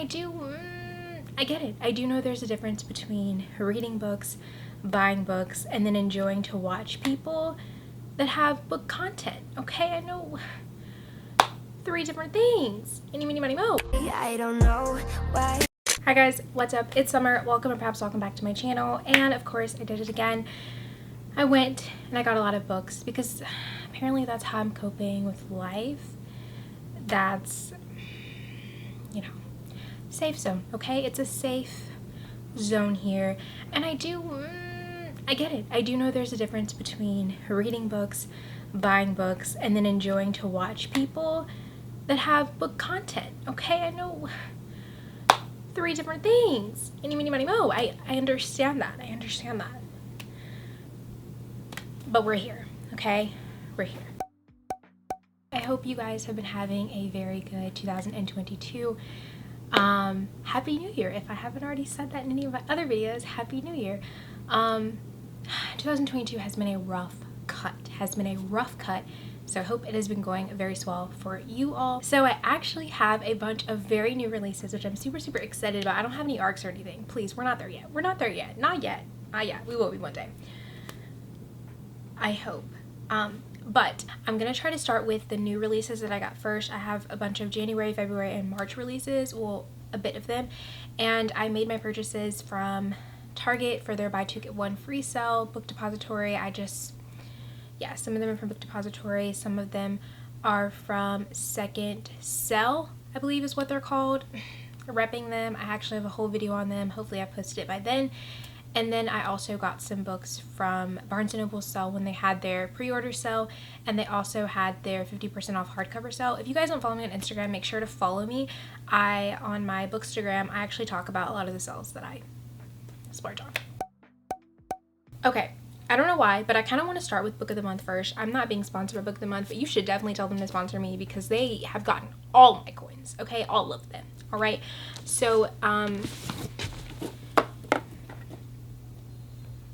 I get it. I do know there's a difference between reading books, buying books, and then enjoying to watch people that have book content. Okay, I know 3 different things. Any, mini, money, mo. I don't know why. Hi guys, what's up? It's Summer. Welcome or perhaps welcome back to my channel. And of course, I did it again. I went and I got a lot of books because apparently that's how I'm coping with life. That's, you know, safe zone, okay? It's a safe zone here. And I get it. I do know there's a difference between reading books, buying books, and then enjoying to watch people that have book content, okay? I know 3 different things. Any, mini, money, mo. I understand that. I understand that. But we're here, okay? We're here. I hope you guys have been having a very good 2022. Happy New Year. If I haven't already said that in any of my other videos, Happy New Year. 2022 has been a rough cut. So I hope it has been going very well for you all. So I actually have a bunch of very new releases, which I'm super excited about. I don't have any arcs or anything. Please, we're not there yet. We're not there yet. Not yet. Not yet. We will be one day. I hope. But I'm gonna try to start with the new releases that I got first. I have a bunch of January, February, and March releases, well, a bit of them, and I made my purchases from Target for their buy 2 get 1 free sale, Book Depository. Some of them are from Book Depository, some of them are from Second Cell, I believe is what they're called. Repping them. I actually have a whole video on them. Hopefully I posted it by then. And then I also got some books from Barnes & Noble sale when they had their pre-order sale, and they also had their 50% off hardcover sale. If you guys don't follow me on Instagram, make sure to follow me. On my Bookstagram, I actually talk about a lot of the sales that I splurge on. Okay, I don't know why, but I kind of want to start with Book of the Month first. I'm not being sponsored by Book of the Month, but you should definitely tell them to sponsor me because they have gotten all my coins, okay? All of them, all right? So,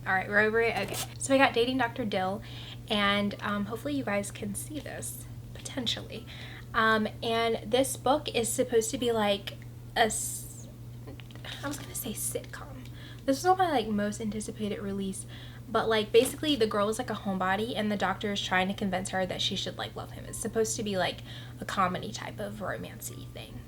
all right, we're over it. Okay, so I got Dating Dr. Dill, and hopefully you guys can see this, potentially. And this book is supposed to be like I was gonna say sitcom. This was on my like most anticipated release, but like basically the girl is like a homebody, and the doctor is trying to convince her that she should like love him. It's supposed to be like a comedy type of romancy thing.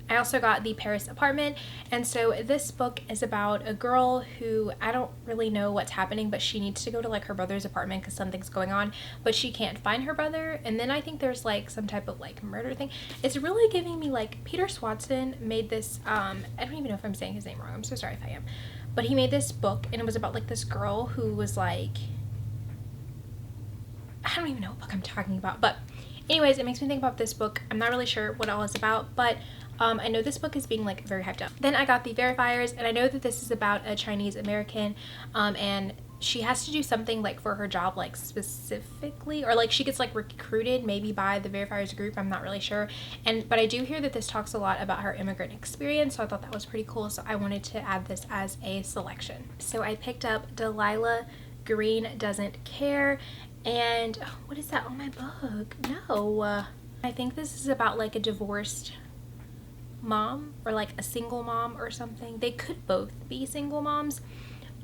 I also got The Paris Apartment, and so this book is about a girl who, I don't really know what's happening, but she needs to go to like her brother's apartment because something's going on, but she can't find her brother, and then I think there's like some type of like murder thing. It's really giving me like, Peter Swanson made this, I don't even know if I'm saying his name wrong, I'm so sorry if I am, but he made this book, and it was about like this girl who was like, I don't even know what book I'm talking about, but anyways, it makes me think about this book. I'm not really sure what all it's about, but I know this book is being like very hyped up. Then I got The Verifiers, and I know that this is about a Chinese American, and she has to do something like for her job, like specifically, or like she gets like recruited maybe by the Verifiers group. I'm not really sure. But I do hear that this talks a lot about her immigrant experience, so I thought that was pretty cool. So I wanted to add this as a selection. So I picked up Delilah Green Doesn't Care, and what is that on my book? No, I think this is about like a divorced mom or like a single mom or something. They could both be single moms,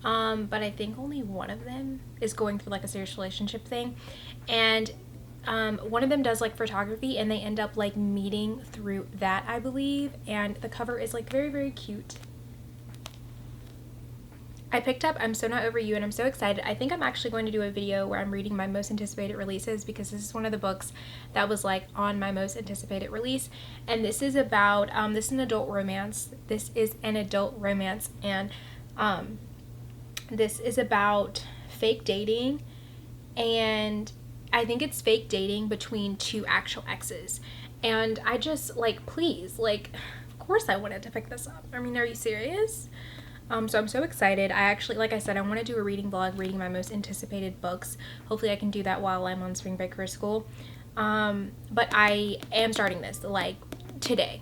but I think only one of them is going through like a serious relationship thing, and one of them does like photography, and they end up like meeting through that, I believe, and the cover is like very cute. I picked up I'm So Not Over You, and I'm so excited. I think I'm actually going to do a video where I'm reading my most anticipated releases because this is one of the books that was like on my most anticipated release. And this is about, this is an adult romance. This is an adult romance, and this is about fake dating, and I think it's fake dating between 2 actual exes. And I just like, please, like, of course I wanted to pick this up. I mean, are you serious? So I'm so excited. I actually, like I said, I want to do a reading vlog, reading my most anticipated books. Hopefully I can do that while I'm on spring break for school. But I am starting this like today.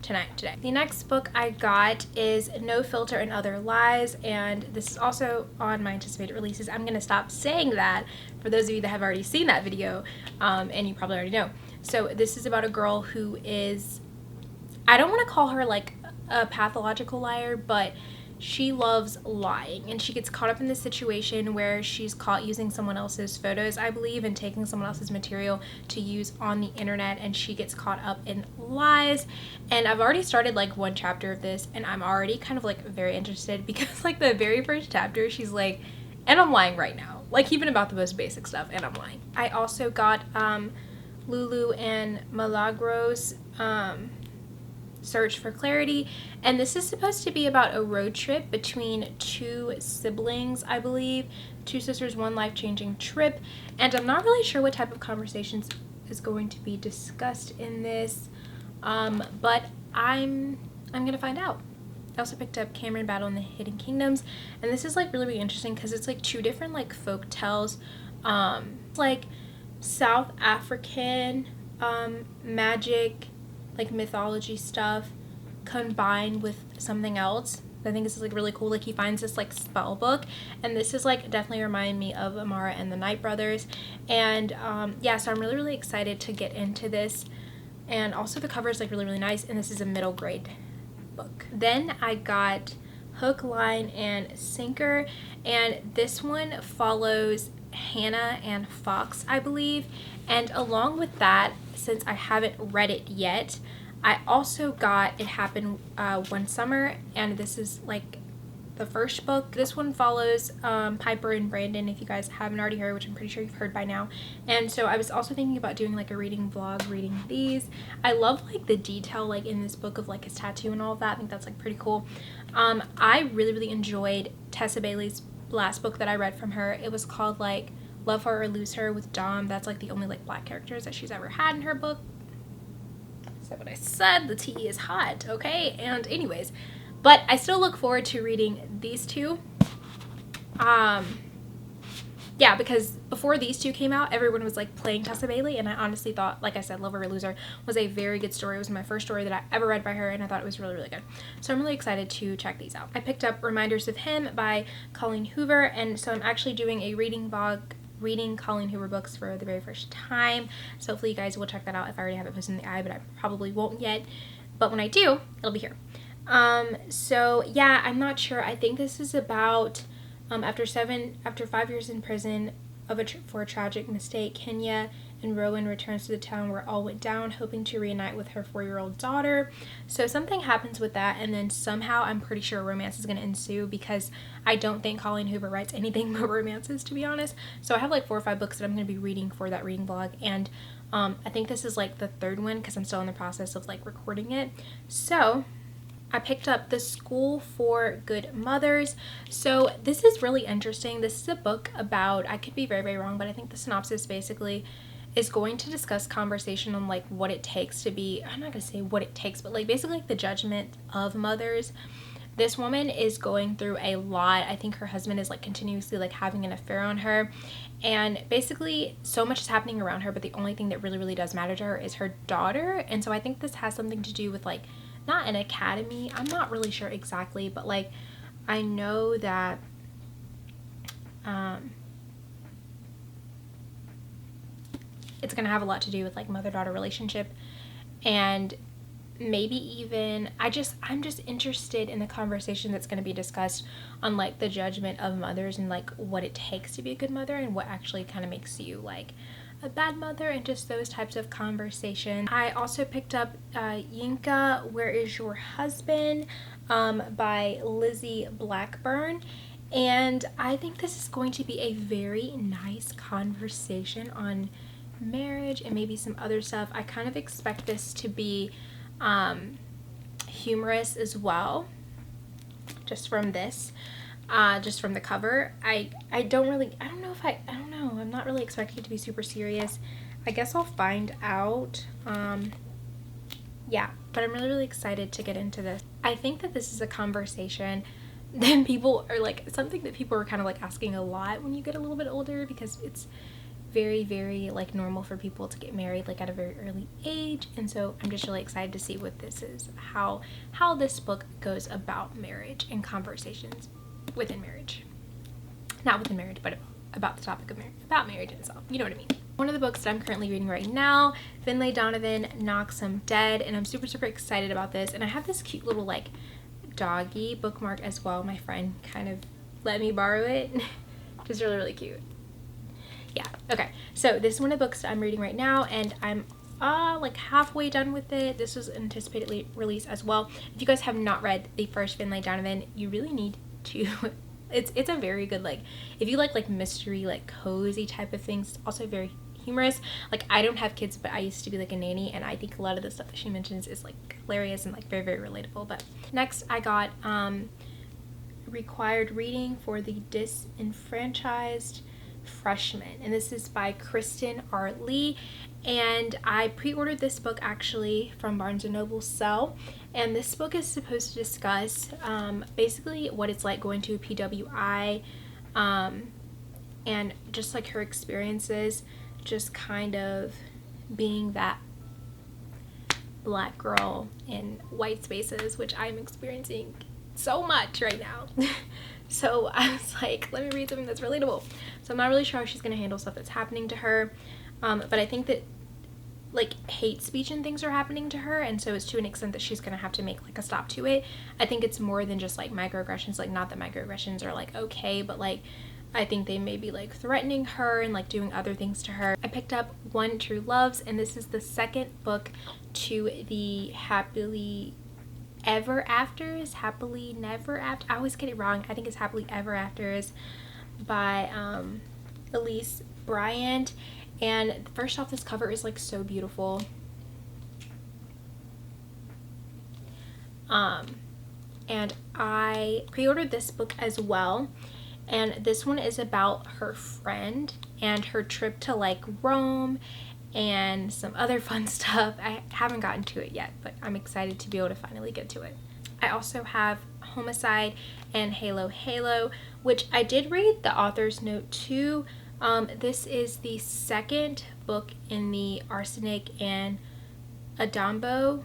The next book I got is No Filter and Other Lies, and this is also on my anticipated releases. I'm going to stop saying that for those of you that have already seen that video, and you probably already know. So this is about a girl who is, I don't want to call her like a pathological liar, but she loves lying, and she gets caught up in this situation where she's caught using someone else's photos, I believe, and taking someone else's material to use on the internet, and she gets caught up in lies. And I've already started like one chapter of this, and I'm already kind of like very interested, because like the very first chapter, she's like, and I'm lying right now, like even about the most basic stuff, and I'm lying. I also got Lulu and Milagros Search for Clarity, and this is supposed to be about a road trip between two siblings, I believe, two sisters, one life-changing trip, and I'm not really sure what type of conversations is going to be discussed in this, but I'm gonna find out. I also picked up Cameron Battle in the Hidden Kingdoms, and this is like really, really interesting because it's like two different like folk tales, like South African magic, like mythology stuff combined with something else. I think this is like really cool. Like he finds this like spell book, and this is like definitely remind me of Amara and the Night Brothers. And yeah, so I'm really, really excited to get into this. And also the cover is like really, really nice, and this is a middle grade book. Then I got Hook, Line, and Sinker, and this one follows Hannah and Fox, I believe. And along with that, since I haven't read it yet, I also got It Happened One Summer, and this is like the first book. This one follows Piper and Brandon, if you guys haven't already heard, which I'm pretty sure you've heard by now. And so I was also thinking about doing like a reading vlog reading these. I love like the detail like in this book of like his tattoo and all of that. I think that's like pretty cool. I really, really enjoyed Tessa Bailey's last book that I read from her. It was called like Love Her or Lose Her with Dom. That's like the only like black characters that she's ever had in her book. Is that what I said? The tea is hot, okay? And anyways, but I still look forward to reading these two. Yeah, because before these two came out, everyone was like playing Tessa Bailey, and I honestly thought, like I said, Love Her or Lose Her was a very good story. It was my first story that I ever read by her, and I thought it was really, really good. So I'm really excited to check these out. I picked up Reminders of Him by Colleen Hoover, and so I'm actually doing a reading vlog reading Colleen Hoover books for the very first time. So hopefully you guys will check that out if I already have it posted in the eye, but I probably won't yet. But when I do, it'll be here. So yeah, I'm not sure. I think this is about after 5 years in prison for a tragic mistake, Kenya and Rowan returns to the town where all went down, hoping to reunite with her 4-year-old daughter. So something happens with that, and then somehow I'm pretty sure romance is going to ensue, because I don't think Colleen Hoover writes anything but romances, to be honest. So I have like 4 or 5 books that I'm going to be reading for that reading vlog, and I think this is like the 3rd one because I'm still in the process of like recording it. So I picked up The School for Good Mothers. So this is really interesting. This is a book about, I could be very, very wrong, but I think the synopsis basically is going to discuss conversation on like what it takes to be, I'm not going to say what it takes, but like basically like the judgment of mothers. This woman is going through a lot. I think her husband is like continuously like having an affair on her, and basically so much is happening around her, but the only thing that really, really does matter to her is her daughter. And so I think this has something to do with like not an academy, I'm not really sure exactly, but like I know that it's gonna have a lot to do with like mother-daughter relationship, and maybe even I'm just interested in the conversation that's going to be discussed on like the judgment of mothers and like what it takes to be a good mother and what actually kind of makes you like a bad mother, and just those types of conversations. I also picked up Yinka, Where Is Your Husband by Lizzie Blackburn, and I think this is going to be a very nice conversation on marriage and maybe some other stuff. I kind of expect this to be humorous as well, just from this, just from the cover. I don't know, I'm not really expecting it to be super serious. I guess I'll find out. Yeah, but I'm really, really excited to get into this. I think that this is a conversation that people are like, something that people are kind of like asking a lot when you get a little bit older, because it's very, very like normal for people to get married like at a very early age. And so I'm just really excited to see what this is, how this book goes about marriage and conversations within marriage, not within marriage, but about the topic of about marriage itself. You know what I mean. One of the books that I'm currently reading right now, Finlay Donovan, Knocks 'Em Dead, and I'm super, super excited about this. And I have this cute little like doggy bookmark as well. My friend kind of let me borrow it. Just really, really cute. Yeah, okay. So this is one of the books that I'm reading right now, and I'm like halfway done with it. This was anticipated release as well. If you guys have not read the first Finlay Donovan, you really need to. It's a very good, like, if you like mystery, like cozy type of things. It's also very humorous. Like, I don't have kids, but I used to be like a nanny, and I think a lot of the stuff that she mentions is like hilarious and like very, very relatable. But next I got required reading for the disenfranchised freshman, and this is by Kristen R. Lee, and I pre-ordered this book actually from Barnes & Noble Sell, and this book is supposed to discuss basically what it's like going to a PWI, and just like her experiences, just kind of being that black girl in white spaces, which I'm experiencing so much right now. So I was like, let me read something that's relatable. So I'm not really sure how she's going to handle stuff that's happening to her, but I think that like hate speech and things are happening to her, and so it's to an extent that she's going to have to make like a stop to it. I think it's more than just like microaggressions, like not that microaggressions are like okay, but like I think they may be like threatening her and like doing other things to her. I picked up One True Loves, and this is the second book to the Happily Ever Afters, Happily Never After, I always get it wrong. I think it's Happily Ever Afters by Elise Bryant. And first off, this cover is like so beautiful. And I pre-ordered this book as well, and this one is about her friend and her trip to like Rome and some other fun stuff. I haven't gotten to it yet, but I'm excited to be able to finally get to it. I also have Homicide and Halo Halo, which I did read the author's note to. This is the second book in the Arsenic and Adobo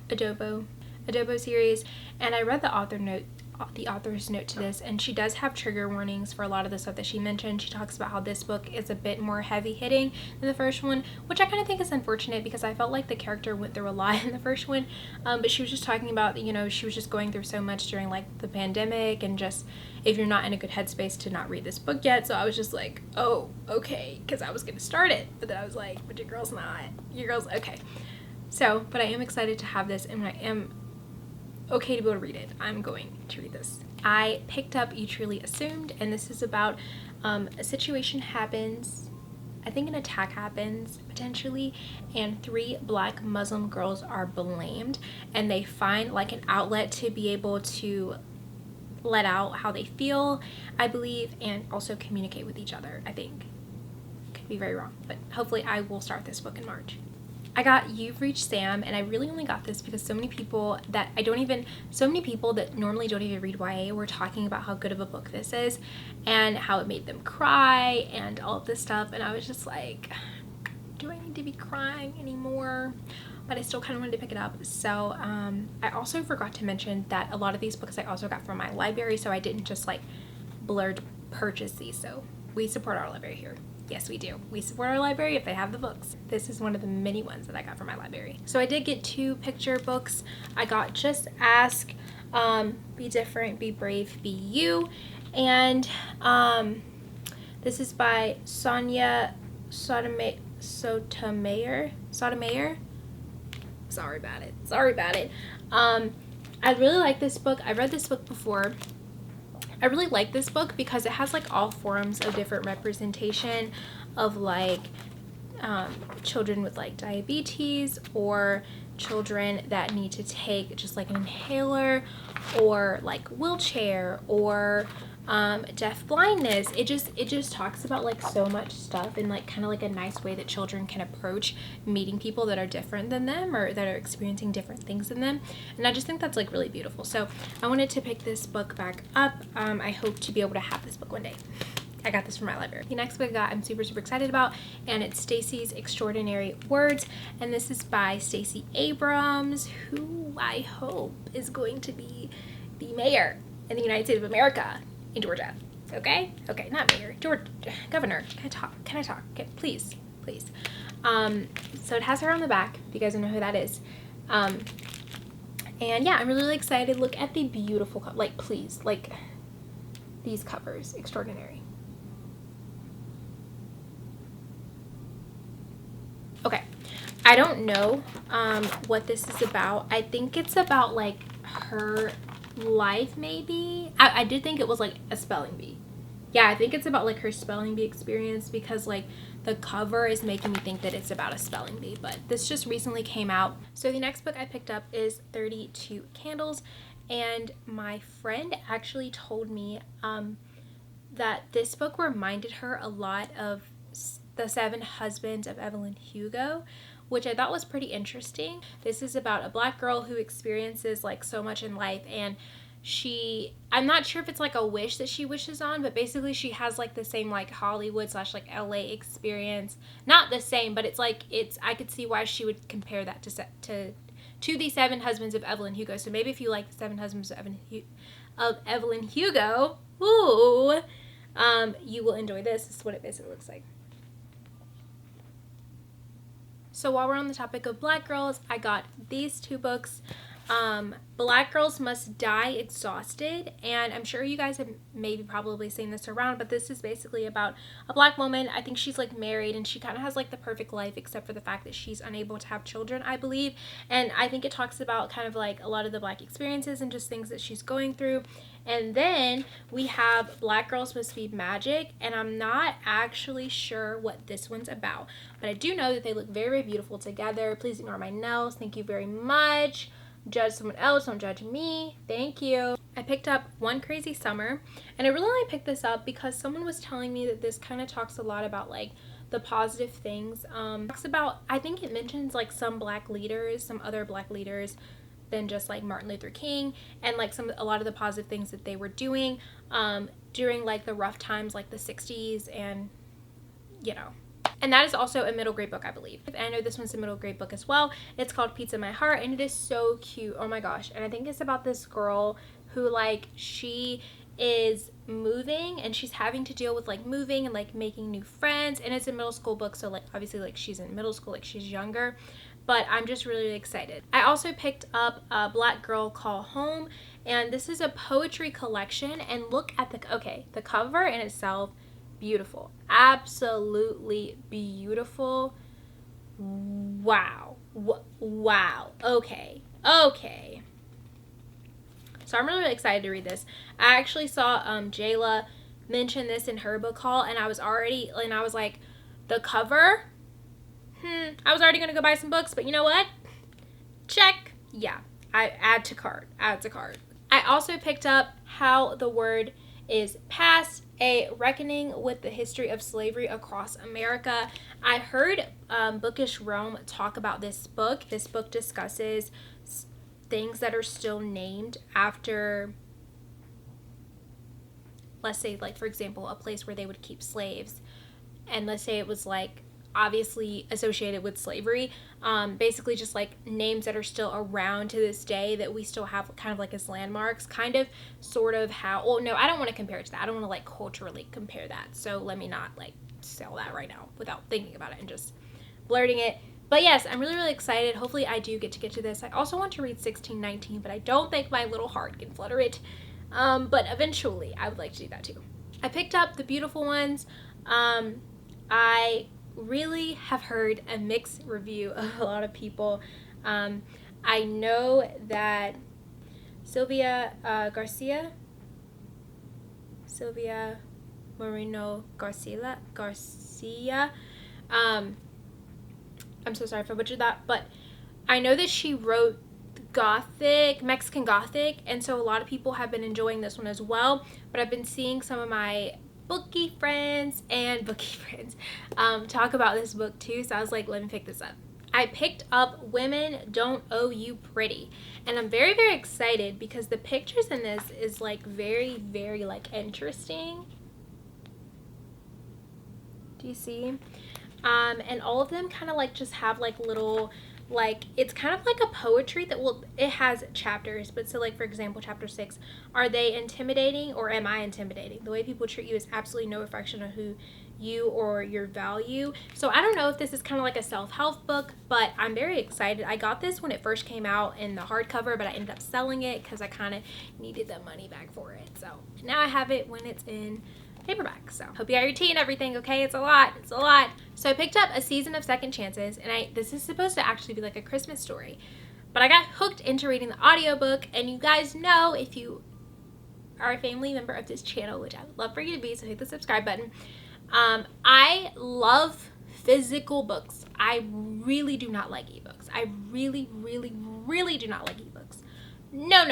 series, and I read the author's note to this, and she does have trigger warnings for a lot of the stuff that she mentioned. She talks about how this book is a bit more heavy hitting than the first one, which I kind of think is unfortunate because I felt like the character went through a lot in the first one, but she was just talking about, you know, she was just going through so much during like the pandemic, and just if you're not in a good headspace to not read this book yet. So I was just like, oh, okay, because I was going to start it, but then I was like, but your girl's okay. So, but I am excited to have this, and I am okay to be able to read it. I'm going to read this. I picked up You Truly Assumed, and this is about a situation happens, I think an attack happens potentially, and 3 black Muslim girls are blamed, and they find like an outlet to be able to let out how they feel, I believe, and also communicate with each other. I think could be very wrong, but hopefully I will start this book in March. I got You've Reached Sam, and I really only got this because so many people that normally don't even read YA were talking about how good of a book this is and how it made them cry and all of this stuff, and I was just like, do I need to be crying anymore? But I still kind of wanted to pick it up. So I also forgot to mention that a lot of these books I also got from my library, so I didn't just like blurred purchase these. So we support our library here. Yes, we do. We support our library if they have the books. This is one of the many ones that I got from my library. So I did get 2 picture books. I got Just Ask, Be Different, Be Brave, Be You, and this is by Sonia Sotomayor. Sorry about it. I really like this book. I read this book before. I really like this book because it has like all forms of different representation of like children with like diabetes, or children that need to take just like an inhaler, or like wheelchair, or deaf blindness. It just talks about like so much stuff in like kind of like a nice way that children can approach meeting people that are different than them or that are experiencing different things than them, and I just think that's like really beautiful. So I wanted to pick this book back up. I hope to be able to have this book one day. I got this from my library. The next book I got I'm super excited about, and it's Stacey's Extraordinary Words, and this is by Stacey Abrams, who I hope is going to be the mayor in the United States of America in Georgia. Okay? Okay, not mayor. George, governor. Can I talk? Okay, please. So it has her on the back, if you guys don't know who that is. And yeah, I'm really excited. Look at the beautiful, like, please, like, these covers, extraordinary. Okay, I don't know what this is about. I think it's about, like, her life, maybe. I did think it was, like, a spelling bee. Yeah, I think it's about, like, her spelling bee experience, because, like, the cover is making me think that it's about a spelling bee, but this just recently came out. So the next book I picked up is 32 Candles, and my friend actually told me that this book reminded her a lot of The Seven Husbands of Evelyn Hugo, which I thought was pretty interesting. This is about a black girl who experiences, like, so much in life, and I'm not sure if it's like a wish that she wishes on, but basically she has, like, the same, like, Hollywood / like LA experience. Not the same, but it's like, I could see why she would compare that to The Seven Husbands of Evelyn Hugo. So maybe if you like The Seven Husbands of Evelyn Hugo, ooh, you will enjoy this. This is what it basically looks like. So while we're on the topic of black girls, I got these two books. Black Girls Must Die Exhausted, and I'm sure you guys have maybe probably seen this around, but this is basically about a black woman. I think she's, like, married, and she kind of has, like, the perfect life, except for the fact that she's unable to have children, I believe. And I think it talks about kind of, like, a lot of the black experiences and just things that she's going through. And then we have Black Girls Must Be Magic, and I'm not actually sure what this one's about, but I do know that they look very, very beautiful together. Please ignore my nails. Thank you very much. Judge someone else, don't judge me. Thank you. I picked up One Crazy Summer, and I really only picked this up because someone was telling me that this kind of talks a lot about, like, the positive things. Talks about, I think it mentions, like, some black leaders, some other black leaders than just, like, Martin Luther King, and, like, a lot of the positive things that they were doing during, like, the rough times, like the 60s, and, you know. And that is also a middle grade book, I believe. I know this one's a middle grade book as well. It's called Pizza in My Heart, and it is so cute. Oh my gosh. And I think it's about this girl who, like, she is moving, and she's having to deal with, like, moving and, like, making new friends. And it's a middle school book, so, like, obviously, like, she's in middle school, like, she's younger. But I'm just really, really excited. I also picked up Black Girl Call Home, and this is a poetry collection. And look at the cover in itself. Beautiful. Absolutely beautiful. Wow. Wow. Okay. So I'm really, really excited to read this. I actually saw Jayla mention this in her book haul, and I was like, the cover? I was already going to go buy some books, but you know what? Check. Yeah. I add to cart. I also picked up How the Word is Passed, a reckoning with the history of slavery across America. I heard Bookish Rome talk about this book. This book discusses things that are still named after, let's say, like, for example, a place where they would keep slaves. And let's say it was, like, obviously associated with slavery, basically just, like, names that are still around to this day that we still have kind of, like, as landmarks, kind of sort of how, well, no, I don't want to compare it to that. I don't want to, like, culturally compare that, so let me not, like, sell that right now without thinking about it and just blurting it. But yes, I'm really, really excited. Hopefully I do get to this. I also want to read 1619, but I don't think my little heart can flutter it, but eventually I would like to do that too. I picked up The Beautiful Ones. I really have heard a mixed review of a lot of people. I know that Sylvia Moreno Garcia, I'm so sorry if I butchered that, but I know that she wrote Mexican Gothic, and so a lot of people have been enjoying this one as well, but I've been seeing some of my bookie friends talk about this book too, so I was like, let me pick this up. I picked up Women Don't Owe You Pretty, and I'm very, very excited because the pictures in this is, like, very, very, like, interesting. Do you see? And all of them kind of, like, just have, like, little like, it's kind of like a poetry that, well, it has chapters, but so like, for example, chapter 6, are they intimidating or am I intimidating? The way people treat you is absolutely no reflection of who you or your value. So I don't know if this is kind of like a self-help book, but I'm very excited. I got this when it first came out in the hardcover, but I ended up selling it because I kind of needed the money back for it. So now I have it when it's in paperback. So hope you got your tea and everything. Okay, it's a lot. So I picked up A Season of Second Chances, and this is supposed to actually be like a Christmas story, but I got hooked into reading the audiobook. And you guys know, if you are a family member of this channel, which I would love for you to be, so hit the subscribe button. I love physical books. I really do not like ebooks. I really do not like ebooks. No.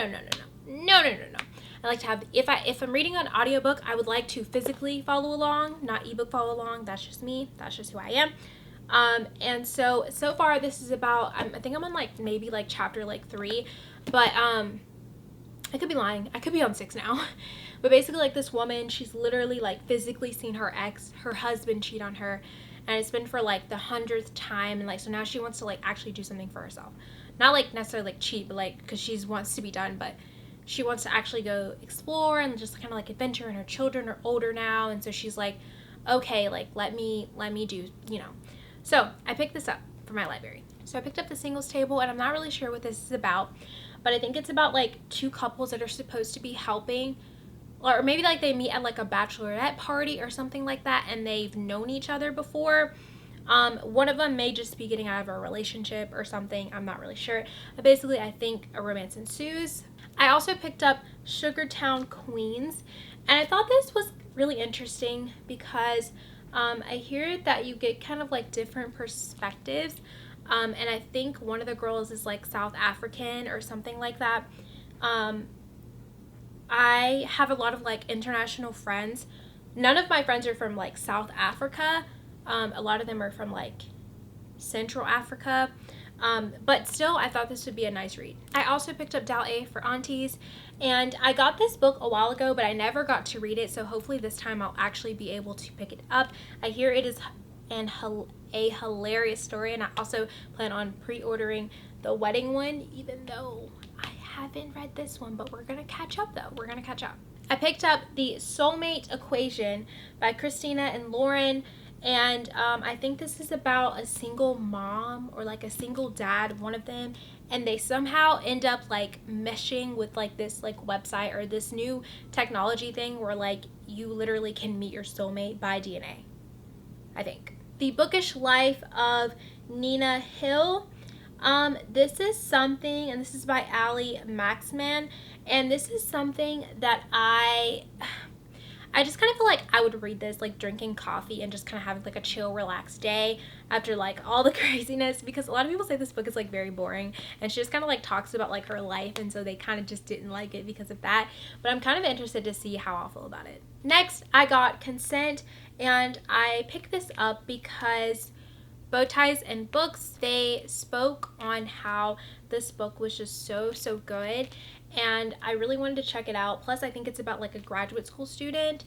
I like to have, if I'm reading an audiobook, I would like to physically follow along, not ebook follow along. That's just me. That's just who I am. And so far this is about, I think I'm on like maybe like chapter like 3, but I could be lying. I could be on 6 now. But basically, like, this woman, she's literally like physically seen her husband cheat on her, and it's been for like the 100th time, and like, so now she wants to like actually do something for herself. Not like necessarily like cheat, but like, because she wants to be done, but she wants to actually go explore and just kind of like adventure, and her children are older now, and so she's like, okay, like, let me do, you know. So I picked this up for my library. So I picked up The Singles Table, and I'm not really sure what this is about, but I think it's about like 2 couples that are supposed to be helping, or maybe like they meet at like a bachelorette party or something like that, and they've known each other before. One of them may just be getting out of a relationship or something. I'm not really sure. But basically, I think a romance ensues. I also picked up Sugartown Queens, and I thought this was really interesting because I hear that you get kind of like different perspectives, and I think one of the girls is like South African or something like that. I have a lot of like international friends. None of my friends are from like South Africa. A lot of them are from like Central Africa. But still, I thought this would be a nice read. I also picked up Dal A for Aunties, and I got this book a while ago, but I never got to read it, so hopefully this time I'll actually be able to pick it up. I hear it is a hilarious story, and I also plan on pre-ordering the wedding one, even though I haven't read this one, but we're gonna catch up though. We're gonna catch up. I picked up The Soulmate Equation by Christina and Lauren, and I think this is about a single mom or like a single dad, one of them, and they somehow end up like meshing with like this like website or this new technology thing where like you literally can meet your soulmate by DNA, I think. The Bookish Life of Nina Hill. This is something, and this is by Ali Maxman, and this is something that I just kind of feel like I would read this like drinking coffee and just kind of having like a chill, relaxed day after like all the craziness, because a lot of people say this book is like very boring, and she just kind of like talks about like her life, and so they kind of just didn't like it because of that. But I'm kind of interested to see how I'll feel about it. Next, I got Consent, and I picked this up because Bow Ties and Books, they spoke on how this book was just so good, and I really wanted to check it out. Plus, I think it's about like a graduate school student,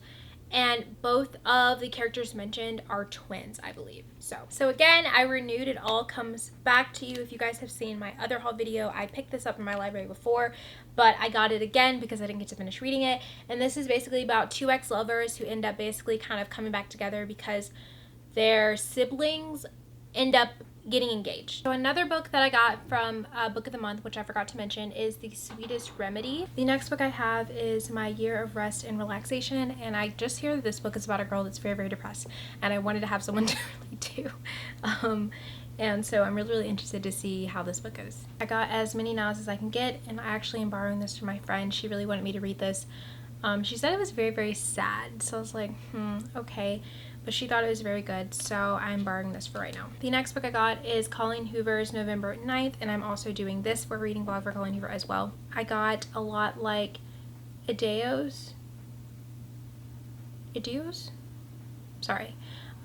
and both of the characters mentioned are twins, I believe. So again, I renewed It All Comes Back to You. If you guys have seen my other haul video, I picked this up in my library before, but I got it again because I didn't get to finish reading it. And this is basically about 2 ex-lovers who end up basically kind of coming back together because their siblings end up getting engaged. So another book that I got from Book of the Month, which I forgot to mention, is The Sweetest Remedy. The next book I have is My Year of Rest and Relaxation, and I just hear that this book is about a girl that's very depressed, and I wanted to have someone to relate to. And so I'm really interested to see how this book goes. I got As Many Nows as I Can Get, and I actually am borrowing this from my friend. She really wanted me to read this. She said it was very sad, so I was like, okay. But she thought it was very good, so I'm borrowing this for right now. The next book I got is Colleen Hoover's November 9th, and I'm also doing this for reading vlog for Colleen Hoover as well. I got a lot like Ideos? Sorry.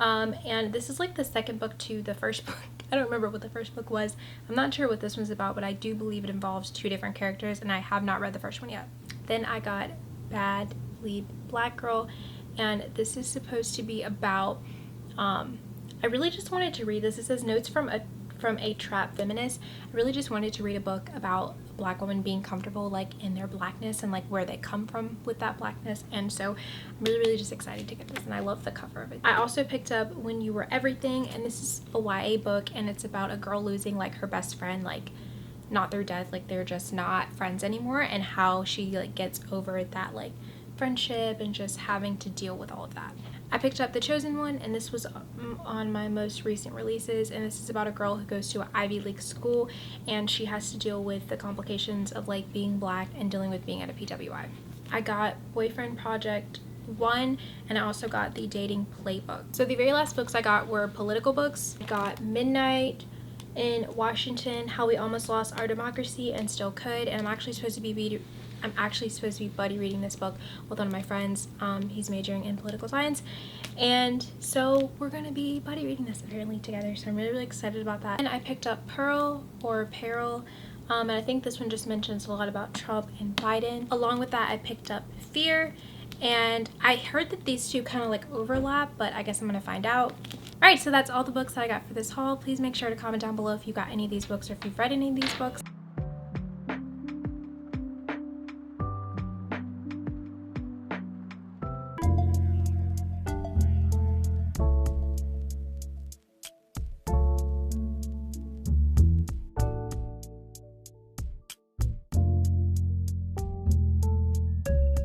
And this is like the second book to the first book. I don't remember what the first book was. I'm not sure what this one's about, but I do believe it involves 2 different characters, and I have not read the first one yet. Then I got Bad Lead Black Girl, and this is supposed to be about I really just wanted to read this. It says notes from from A Trap Feminist. I really just wanted to read a book about a Black woman being comfortable like in their blackness and like where they come from with that blackness, and so I'm really just excited to get this, and I love the cover of it. I also picked up When You Were Everything, and this is a YA book, and it's about a girl losing like her best friend, like not through death, like they're just not friends anymore, and how she like gets over that like friendship and just having to deal with all of that. I picked up The Chosen One, and this was on my most recent releases, and this is about a girl who goes to an Ivy League school, and she has to deal with the complications of like being Black and dealing with being at a PWI. I got Boyfriend Project 1, and I also got The Dating Playbook. So the very last books I got were political books. I got Midnight in Washington, How We Almost Lost Our Democracy and Still Could, and I'm actually supposed to be buddy reading this book with one of my friends. He's majoring in political science, and so we're gonna be buddy reading this apparently together, so I'm really excited about that. And I picked up Pearl or Peril, and I think this one just mentions a lot about Trump and Biden. Along with that, I picked up Fear, and I heard that these two kind of like overlap, but I guess I'm gonna find out. Alright, so that's all the books that I got for this haul. Please make sure to comment down below if you got any of these books or if you've read any of these books.